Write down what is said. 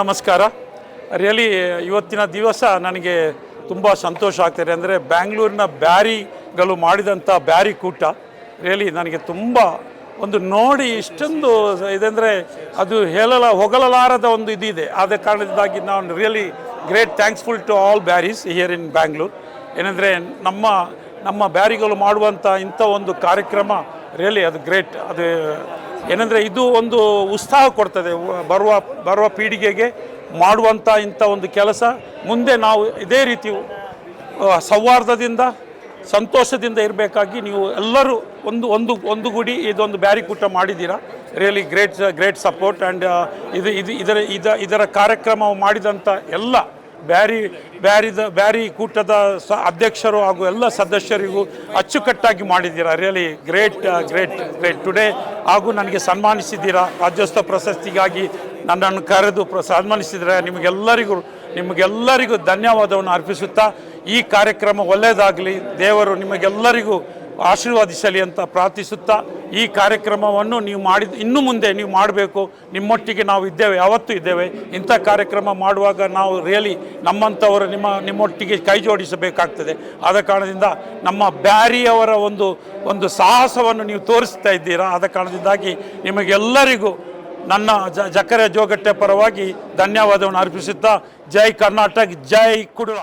ನಮಸ್ಕಾರ. ರಿಯಲಿ ಇವತ್ತಿನ ದಿವಸ ನನಗೆ ತುಂಬ ಸಂತೋಷ ಆಗ್ತಿದೆ. ಅಂದರೆ ಬ್ಯಾಂಗ್ಳೂರಿನ ಬ್ಯಾರಿಗಳು ಮಾಡಿದಂಥ ಬ್ಯಾರಿ ಕೂಟ ರಿಯಲಿ ನನಗೆ ತುಂಬ ಒಂದು ನೋಡಿ ಇಷ್ಟೊಂದು ಇದೆಂದರೆ ಅದು ಹೊಗಳಲಾರದ ಒಂದು ಇದಿದೆ. ಆದ ಕಾರಣದಿಂದಾಗಿ ನಾನು really great thankful to all Bearys here in Bangalore. ಏನಂದರೆ ನಮ್ಮ ಬ್ಯಾರಿಗಳು ಮಾಡುವಂಥ ಇಂಥ ಒಂದು ಕಾರ್ಯಕ್ರಮ ರಿಯಲಿ ಅದು ಗ್ರೇಟ್. ಅದು ಏನಂದರೆ ಇದು ಒಂದು ಉತ್ಸಾಹ ಕೊಡ್ತದೆ ಬರುವ ಪೀಳಿಗೆಗೆ ಮಾಡುವಂಥ ಇಂಥ ಒಂದು ಕೆಲಸ. ಮುಂದೆ ನಾವು ಇದೇ ರೀತಿ ಸೌಹಾರ್ದದಿಂದ ಸಂತೋಷದಿಂದ ಇರಬೇಕಾಗಿ ನೀವು ಎಲ್ಲರೂ ಒಂದುಗೂಡಿ ಇದೊಂದು ಬ್ಯಾರಿಕೂಟ ಮಾಡಿದ್ದೀರಾ. Really great support. ಆ್ಯಂಡ್ ಇದರ ಕಾರ್ಯಕ್ರಮ ಮಾಡಿದಂಥ ಎಲ್ಲ ಬ್ಯಾರಿ ಕೂಟದ ಅಧ್ಯಕ್ಷರು ಹಾಗೂ ಎಲ್ಲ ಸದಸ್ಯರಿಗೂ ಅಚ್ಚುಕಟ್ಟಾಗಿ ಮಾಡಿದ್ದೀರಾ. Really great today. ಹಾಗೂ ನನಗೆ ಸನ್ಮಾನಿಸಿದ್ದೀರಾ, ರಾಜ್ಯೋತ್ಸವ ಪ್ರಶಸ್ತಿಗಾಗಿ ನನ್ನನ್ನು ಕರೆದು ಸನ್ಮಾನಿಸಿದರೆ ನಿಮಗೆಲ್ಲರಿಗೂ ಧನ್ಯವಾದವನ್ನು ಅರ್ಪಿಸುತ್ತಾ ಈ ಕಾರ್ಯಕ್ರಮ ಒಳ್ಳೆಯದಾಗಲಿ, ದೇವರು ನಿಮಗೆಲ್ಲರಿಗೂ ಆಶೀರ್ವಾದಿಸಲಿ ಅಂತ ಪ್ರಾರ್ಥಿಸುತ್ತಾ ಈ ಕಾರ್ಯಕ್ರಮವನ್ನು ನೀವು ಇನ್ನು ಮುಂದೆ ನೀವು ಮಾಡಬೇಕು. ನಿಮ್ಮೊಟ್ಟಿಗೆ ನಾವು ಇದ್ದೇವೆ, ಯಾವತ್ತೂ ಇದ್ದೇವೆ. ಇಂಥ ಕಾರ್ಯಕ್ರಮ ಮಾಡುವಾಗ ನಾವು ರಿಯಲಿ ನಮ್ಮಂಥವರು ನಿಮ್ಮೊಟ್ಟಿಗೆ ಕೈ ಜೋಡಿಸಬೇಕಾಗ್ತದೆ. ಆದ ಕಾರಣದಿಂದ ನಮ್ಮ ಬ್ಯಾರಿಯವರ ಒಂದು ಸಾಹಸವನ್ನು ನೀವು ತೋರಿಸ್ತಾ ಇದ್ದೀರಾ. ಆದ ಕಾರಣದಿಂದಾಗಿ ನಿಮಗೆಲ್ಲರಿಗೂ ನನ್ನ ಜಕರೆ ಜೋಗಟ್ಟೆ ಪರವಾಗಿ ಧನ್ಯವಾದವನ್ನು ಅರ್ಪಿಸುತ್ತಾ ಜೈ ಕರ್ನಾಟಕ, ಜೈ ಕುಡುಲ.